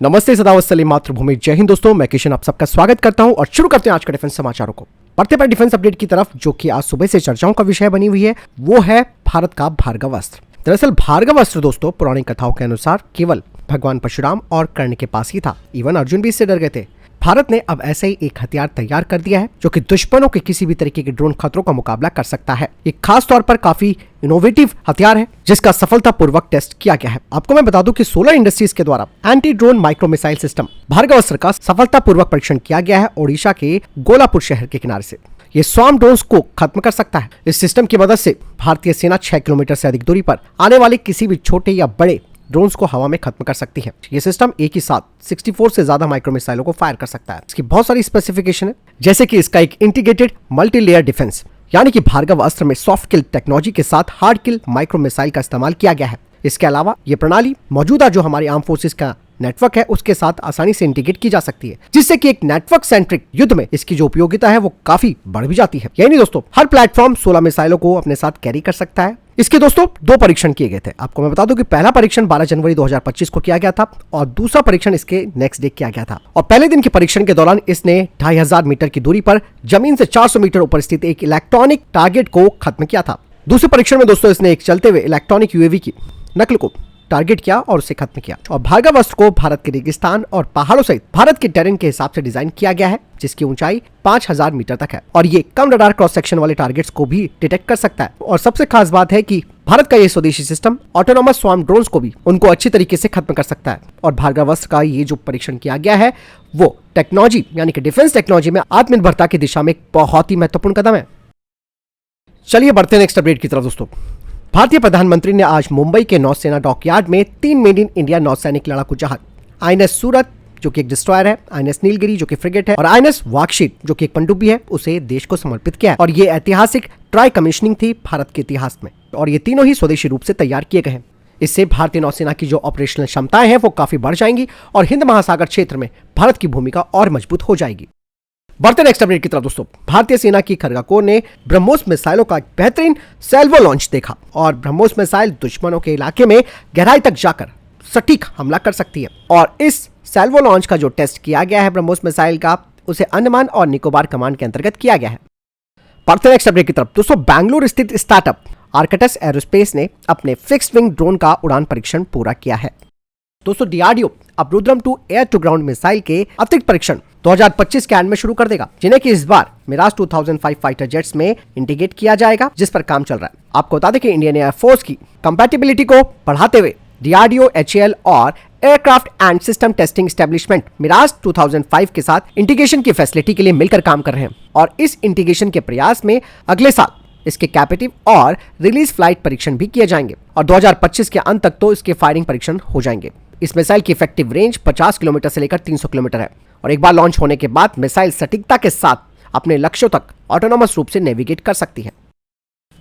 नमस्ते, सदावत्सली मातृभूमि, जय हिंद दोस्तों। मैं किशन आप सबका स्वागत करता हूं और शुरू करते हैं आज का डिफेंस समाचारों को। बढ़ते पर डिफेंस अपडेट की तरफ, जो कि आज सुबह से चर्चाओं का विषय बनी हुई है, वो है भारत का भार्गव अस्त्र। दरअसल भार्गव अस्त्र दोस्तों पौराणिक कथाओं के अनुसार केवल भगवान परशुराम और कर्ण के पास ही था। इवन अर्जुन भी इससे डर गए थे। भारत ने अब ऐसे ही एक हथियार तैयार कर दिया है जो कि दुश्मनों के किसी भी तरीके के ड्रोन खतरों का मुकाबला कर सकता है। ये खास तौर पर काफी इनोवेटिव हथियार है जिसका सफलतापूर्वक टेस्ट किया गया है। आपको मैं बता दूं कि सोलर इंडस्ट्रीज के द्वारा anti drone micro missile system Bhargavastra का सफलतापूर्वक परीक्षण किया गया है ओडिशा के गोलापुर शहर के किनारे से। ये स्वार्म ड्रोन्स को खत्म कर सकता है। इस सिस्टम की मदद से भारतीय सेना 6 किलोमीटर से अधिक दूरी पर आने वाले किसी भी छोटे या बड़े ड्रोन्स को हवा में खत्म कर सकती है। ये सिस्टम एक ही साथ 64 से ज्यादा माइक्रो मिसाइलों को फायर कर सकता है। इसकी बहुत सारी स्पेसिफिकेशन है, जैसे कि इसका एक इंटीग्रेटेड मल्टी लेयर डिफेंस, यानी कि भार्गव अस्त्र में सॉफ्ट किल टेक्नोलॉजी के साथ हार्ड किल माइक्रो मिसाइल का इस्तेमाल किया गया है। इसके अलावा ये प्रणाली मौजूदा जो हमारी आर्म फोर्सेस का नेटवर्क है उसके साथ आसानी से इंटीग्रेट की जा सकती है, जिससे कि एक नेटवर्क सेंट्रिक युद्ध में इसकी जो उपयोगिता है वो काफी बढ़ भी जाती है। यही नहीं दोस्तों, हर प्लेटफॉर्म 16 मिसाइलों को अपने साथ कैरी कर सकता है। इसके दोस्तों 2 परीक्षण किए गए थे। आपको मैं बता दूं कि पहला परीक्षण 12 जनवरी 2025 को किया गया था और दूसरा परीक्षण इसके नेक्स्ट डे किया गया था। और पहले दिन के परीक्षण के दौरान इसने 2500 मीटर की दूरी पर जमीन से 400 मीटर ऊपर स्थित एक इलेक्ट्रॉनिक टारगेट को खत्म किया था। दूसरे परीक्षण में दोस्तों इसने एक चलते हुए इलेक्ट्रॉनिक यूएवी की नकल को टारगेट किया और उसे खत्म किया। और भार्गव अस्त्र को भारत के रेगिस्तान और पहाड़ों सहित भारत के टेरेन के हिसाब से डिजाइन किया गया है, जिसकी ऊंचाई 5000 मीटर तक है और ये कम रडार क्रॉस सेक्शन वाले टारगेट्स को भी डिटेक्ट कर सकता है। और सबसे खास बात है कि भारत का ये स्वदेशी सिस्टम ऑटोनोमस स्वार्म ड्रोन्स को भी उनको अच्छी तरीके से खत्म कर सकता है। और भार्गव अस्त्र का ये जो परीक्षण किया गया है वो टेक्नोलॉजी यानी कि डिफेंस टेक्नोलॉजी में आत्मनिर्भरता की दिशा में एक बहुत ही महत्वपूर्ण कदम है। चलिए बढ़ते हैं नेक्स्ट अपडेट की तरफ दोस्तों। भारतीय प्रधानमंत्री ने आज मुंबई के नौसेना डॉकयार्ड में 3 मेड इन इंडिया नौसैनिक लड़ाकू जहाज आईएनएस सूरत जो कि एक डिस्ट्रॉयर है, आईएनएस नीलगिरी जो कि फ्रिगेट है और आईएनएस वार्कशीट जो कि एक पनडुब्बी है, उसे देश को समर्पित किया है। और ये ऐतिहासिक ट्राई कमीशनिंग थी भारत के इतिहास में और ये तीनों ही स्वदेशी रूप से तैयार किए गए हैं। इससे भारतीय नौसेना की जो ऑपरेशनल क्षमताएं हैं वो काफी बढ़ जाएंगी और हिंद महासागर क्षेत्र में भारत की भूमिका और मजबूत हो जाएगी। बढ़ते नेक्स्ट अपडेट की तरफ दोस्तों। भारतीय सेना की खरगा कोर ने ब्रह्मोस मिसाइलों का बेहतरीन सैल्वो लॉन्च देखा और ब्रह्मोस मिसाइल दुश्मनों के इलाके में गहराई तक जाकर सटीक हमला कर सकती है। और इस सैल्वो लॉन्च का जो टेस्ट किया गया है ब्रह्मोस मिसाइल का, उसे अंडमान और निकोबार कमांड के अंतर्गत किया गया है। बढ़ते नेक्स्ट अपडेट की तरफ दोस्तों। बेंगलुरु स्थित स्टार्टअप आर्कटस एरोस्पेस ने अपने फिक्स्ड विंग ड्रोन का उड़ान परीक्षण पूरा किया है। दोस्तों डीआरडीओ अब Rudram 2 air to ground missile के अतिरिक्त परीक्षण 2025 के एंड में शुरू कर देगा, जिन्हें कि इस बार मिराज 2005 फाइटर जेट्स में इंटीग्रेट किया जाएगा, जिस पर काम चल रहा है। आपको बता दें कि इंडियन एयरफोर्स की कंपैटिबिलिटी को बढ़ाते हुए डीआरडीओ, एचएएल और aircraft and system testing establishment Mirage 2005 के साथ इंटीग्रेशन की फैसिलिटी के लिए मिलकर काम कर रहे हैं। और इस इंटीग्रेशन के प्रयास में अगले साल इसके कैपेटिव और रिलीज फ्लाइट परीक्षण भी किए जाएंगे और 2025 के अंत तक तो इसके फायरिंग परीक्षण हो जाएंगे। इस मिसाइल की इफेक्टिव रेंज 50 किलोमीटर से लेकर 300 किलोमीटर है और एक बार लॉन्च होने के बाद मिसाइल सटीकता के साथ अपने लक्ष्यों तक ऑटोनोमस रूप से नेविगेट कर सकती है।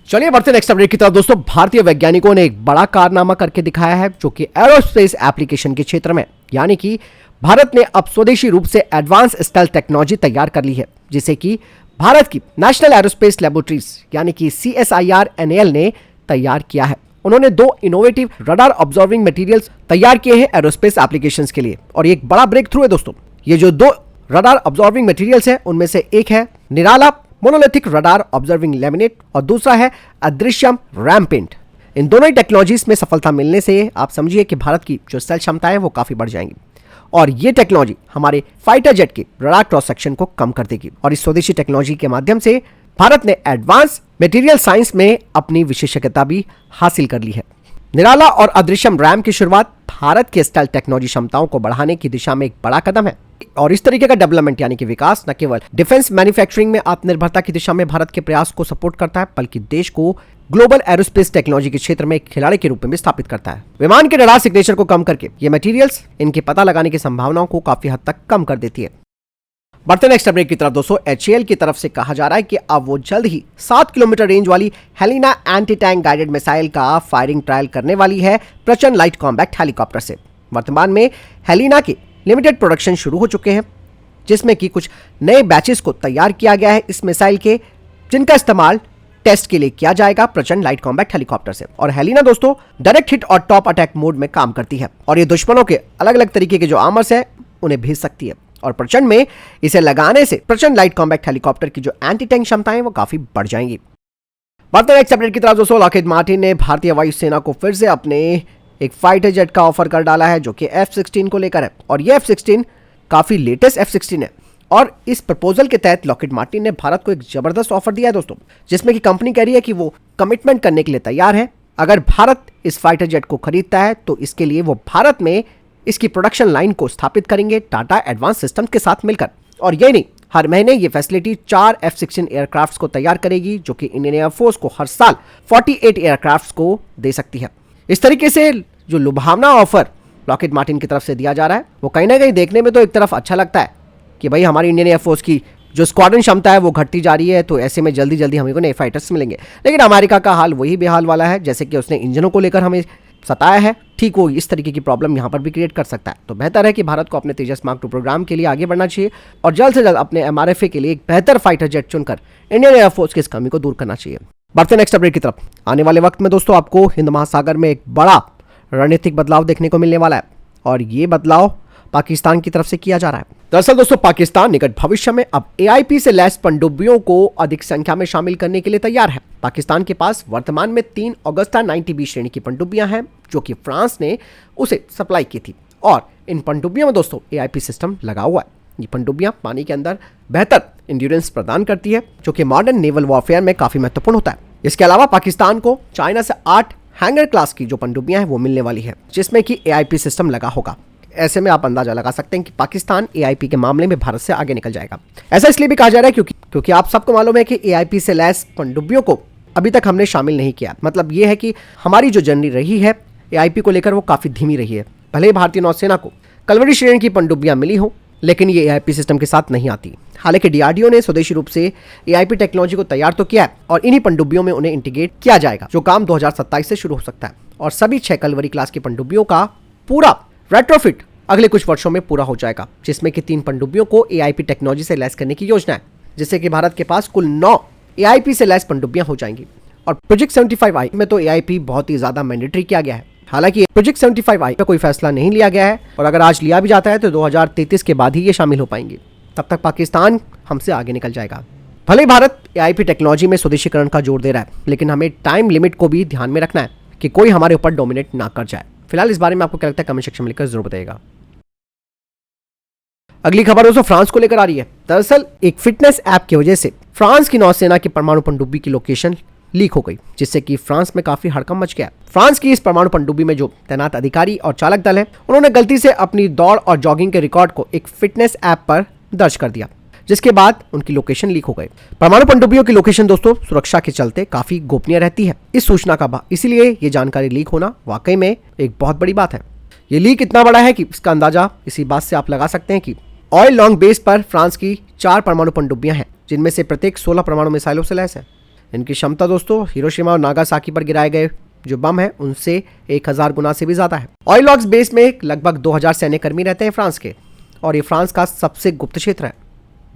चलिए बढ़ते नेक्स्ट अपडेट की तरफ दोस्तों। भारतीय वैज्ञानिकों ने एक बड़ा कारनामा करके दिखाया है, जो कि एरोस्पेस एप्लीकेशन के क्षेत्र में, यानी कि भारत ने अब स्वदेशी रूप से एडवांस स्टेल्थ टेक्नोलॉजी तैयार कर ली है, जिसे कि भारत की नेशनल एरोस्पेस लैबोरेटरीज यानी कि CSIR-NAL ने तैयार किया है। उन्होंने 2 इनोवेटिव रडार ऑब्जर्विंग मटेरियल्स तैयार किए हैं एरोस्पेस एप्लीकेशंस के लिए और ये एक बड़ा ब्रेक थ्रू है दोस्तों। ये जो 2 रडार ऑब्जर्विंग मटेरियल्स हैं उनमें से एक है निराला मोनोलिथिक रडार ऑब्जर्विंग लैमिनेट और दूसरा है अदृश्यम रैम पेंट। इन दोनों ही टेक्नोलॉजीज में सफलता मिलने से आप समझिए कि भारत की जो स्टेल्थ क्षमताएं वो काफी बढ़ जाएंगी और ये टेक्नोलॉजी हमारे फाइटर जेट के रडार क्रॉस सेक्शन को कम कर देगी। और इस स्वदेशी टेक्नोलॉजी के माध्यम से भारत ने एडवांस मटेरियल साइंस में अपनी विशेषज्ञता भी हासिल कर ली है। निराला और अदृश्यम रैम की शुरुआत भारत की स्टेल्थ टेक्नोलॉजी क्षमताओं को बढ़ाने की दिशा में एक बड़ा कदम है और इस तरीके का डेवलपमेंट यानी कि विकास न केवल डिफेंस मैन्युफैक्चरिंग में आत्मनिर्भरता की दिशा में भारत के प्रयास को सपोर्ट करता है, बल्कि देश को ग्लोबल एरोस्पेस टेक्नोलॉजी के क्षेत्र में एक खिलाड़ी के रूप में स्थापित करता है। विमान के रडार सिग्नेचर को कम करके ये मटेरियल्स इनके पता लगाने की संभावनाओं को काफी हद तक कम कर देती है। बढ़ते नेक्स्ट अपडेट की तरफ दोस्तों। एचएएल की तरफ से कहा जा रहा है कि अब वो जल्द ही 7 किलोमीटर रेंज वाली Helina anti tank guided missile का फायरिंग ट्रायल करने वाली है प्रचंड लाइट कॉम्बैक्ट हेलीकॉप्टर से। वर्तमान में हेलिना के लिमिटेड प्रोडक्शन शुरू हो चुके हैं, जिसमें कि कुछ नए बैचेस को तैयार किया गया है इस मिसाइल के, जिनका इस्तेमाल टेस्ट के लिए किया जाएगा प्रचंड लाइट कॉम्बैट हेलीकॉप्टर से। और हेलिना दोस्तों डायरेक्ट हिट और टॉप अटैक मोड में काम करती है और ये दुश्मनों के अलग अलग तरीके के जो आर्मर्स है उन्हें भेज सकती है। और प्रचंड में इसे लगाने से प्रचंड लाइट कॉम्बैट हेलीकॉप्टर की जो एंटी टैंक क्षमताएं वो काफी बढ़ जाएंगी। बढ़ते नेक्स्ट अपडेट की तरफ दोस्तों, लॉकहीड मार्टिन ने भारतीय वायुसेना को फिर से अपने एक फाइटर जेट का ऑफर कर डाला है जो कि F-16 को लेकर है। और ये F-16 काफी लेटेस्ट F-16 है और इस प्रपोजल के तहत लॉकहीड मार्टिन ने भारत को एक जबरदस्त ऑफर दिया है दोस्तों, जिसमें कि कंपनी कह रही है कि वो कमिटमेंट करने के लिए तैयार है। अगर भारत इस फाइटर जेट को खरीदता है तो इसके लिए वो भारत में इसकी प्रोडक्शन लाइन को स्थापित करेंगे टाटा एडवांस सिस्टम के साथ मिलकर। और यही नहीं, हर महीने ये फैसिलिटी 4 F-16 एयरक्राफ्ट्स को तैयार करेगी जो कि इंडियन एयरफोर्स को हर साल 48 एयरक्राफ्ट्स को दे सकती है। इस तरीके से जो लुभावना ऑफर लॉकहीड मार्टिन की तरफ से दिया जा रहा है वो कहीं ना कहीं देखने में तो एक तरफ अच्छा लगता है कि भाई हमारी इंडियन एयरफोर्स की जो स्क्वाड्रन क्षमता है वो घटती जा रही है, तो ऐसे में जल्दी जल्दी हमें को नए फाइटर्स मिलेंगे। लेकिन अमेरिका का हाल वही बेहाल वाला है, जैसे कि उसने इंजनों को लेकर हमें सताया है, ठीक वो इस तरीके की प्रॉब्लम यहाँ पर भी क्रिएट कर सकता है। तो बेहतर है कि भारत को अपने तेजस मार्क 2 प्रोग्राम के लिए आगे बढ़ना चाहिए और जल्द से जल्द अपने MRFA के लिए एक बेहतर फाइटर जेट चुनकर इंडियन एयरफोर्स की इस कमी को दूर करना चाहिए। बढ़ते नेक्स्ट अपडेट की तरफ। आने वाले वक्त में दोस्तों आपको हिंद महासागर में एक बड़ा रणनीतिक बदलाव देखने को मिलने वाला है और ये बदलाव पाकिस्तान की तरफ से किया जा रहा है। दरअसल दोस्तों पाकिस्तान निकट भविष्य में अब AIP से लैस पनडुब्बियों को अधिक संख्या में शामिल करने के लिए तैयार है। पाकिस्तान के पास वर्तमान में 3 अगस्ता 90B श्रेणी की पनडुब्बियां हैं जो कि फ्रांस ने उसे सप्लाई की थी और इन पनडुब्बियों में दोस्तों AIP सिस्टम लगा हुआ है। ये पनडुब्बियां पानी के अंदर बेहतर इंड्योरेंस प्रदान करती है जो कि मॉडर्न नेवल वॉरफेयर में काफी महत्वपूर्ण होता है। इसके अलावा पाकिस्तान को चाइना से 8 हैंगर क्लास की जो पनडुब्बियां हैं वो मिलने वाली है जिसमें कि AIP सिस्टम लगा होगा। ऐसे में आप अंदाजा लगा सकते हैं कि पाकिस्तान AIP के मामले में भारत से आगे निकल जाएगा। ऐसा इसलिए भी कहा जा रहा है क्योंकि आप सबको मालूम है कि AIP से लैस पनडुब्बियों को अभी तक हमने शामिल नहीं किया। मतलब ये है कि हमारी जो जर्नी रही है AIP को लेकर वो काफी धीमी रही है। भले ही भारतीय नौसेना को कलवरी श्रेणी की पनडुब्बियां मिली हो लेकिन ये AIP सिस्टम के साथ नहीं आती। हालांकि DRDO ने स्वदेशी रूप से AIP टेक्नोलॉजी को तैयार तो किया है और इन्हीं पनडुब्बियों में उन्हें इंटीग्रेट किया जाएगा जो काम 2027 से शुरू हो सकता है और सभी 6 कलवरी क्लास की पनडुब्बियों का पूरा रेट्रोफिट अगले कुछ वर्षों में पूरा हो जाएगा, जिसमें कि 3 पनडुब्बियों को AIP टेक्नोलॉजी से लैस करने की योजना है, जिससे कि भारत के पास कुल 9 AIP से लैस पनडुब्बियां हो जाएंगी। और प्रोजेक्ट 75I में तो AIP बहुत ही ज्यादा मैंडेटरी किया गया है। हालांकि प्रोजेक्ट 75I का कोई फैसला नहीं लिया गया है और अगर आज लिया भी जाता है तो 2033 के बाद ही ये शामिल हो पाएंगे। तब तक पाकिस्तान हमसे आगे निकल जाएगा। भले ही भारत AIP टेक्नोलॉजी में स्वदेशीकरण का जोर दे रहा है लेकिन हमें टाइम लिमिट को भी ध्यान में रखना है कि कोई हमारे ऊपर डोमिनेट ना कर जाए। फिलहाल इस बारे में आपको क्या लगता है कमेंट सेक्शन में लिखकर जरूर बताइएगा। अगली खबर दोस्तों फ्रांस को लेकर आ रही है। दरअसल एक फिटनेस ऐप की वजह से फ्रांस की नौसेना की परमाणु पनडुब्बी की लोकेशन लीक हो गई, जिससे कि फ्रांस में काफी हड़कंप मच गया। फ्रांस की इस परमाणु पनडुब्बी में जो तैनात अधिकारी और चालक दल है उन्होंने गलती से अपनी दौड़ और जॉगिंग के रिकॉर्ड को एक फिटनेस ऐप पर दर्ज कर दिया, जिसके बाद उनकी लोकेशन लीक हो गई। परमाणु पनडुब्बियों की लोकेशन दोस्तों सुरक्षा के चलते काफी गोपनीय रहती है इस सूचना का इसीलिए ये जानकारी लीक होना वाकई में एक बहुत बड़ी बात है। ये लीक इतना बड़ा है कि इसका अंदाजा इसी बात से आप लगा सकते हैं कि ऑयल लॉन्ग बेस पर फ्रांस की 4 परमाणु पनडुब्बियां हैं जिनमें से प्रत्येक 16 परमाणु मिसाइलों से लैस है। इनकी क्षमता दोस्तों हिरोशिमा और नागासाकी पर गिराए गए जो बम है उनसे 1000 गुना से भी ज्यादा है। ऑयल लॉन्ग बेस में लगभग 2000 सैन्य कर्मी रहते हैं फ्रांस के और ये फ्रांस का सबसे गुप्त क्षेत्र है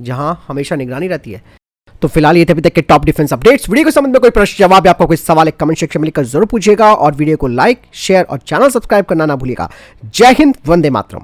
जहां हमेशा निगरानी रहती है। तो फिलहाल ये थे अभी तक के टॉप डिफेंस अपडेट्स। वीडियो के संबंध में कोई प्रश्न जवाब या आपका कोई सवाल कमेंट सेक्शन में लिखकर जरूर पूछिएगा और वीडियो को लाइक शेयर और चैनल सब्सक्राइब करना ना भूलिएगा। जय हिंद, वंदे मातरम।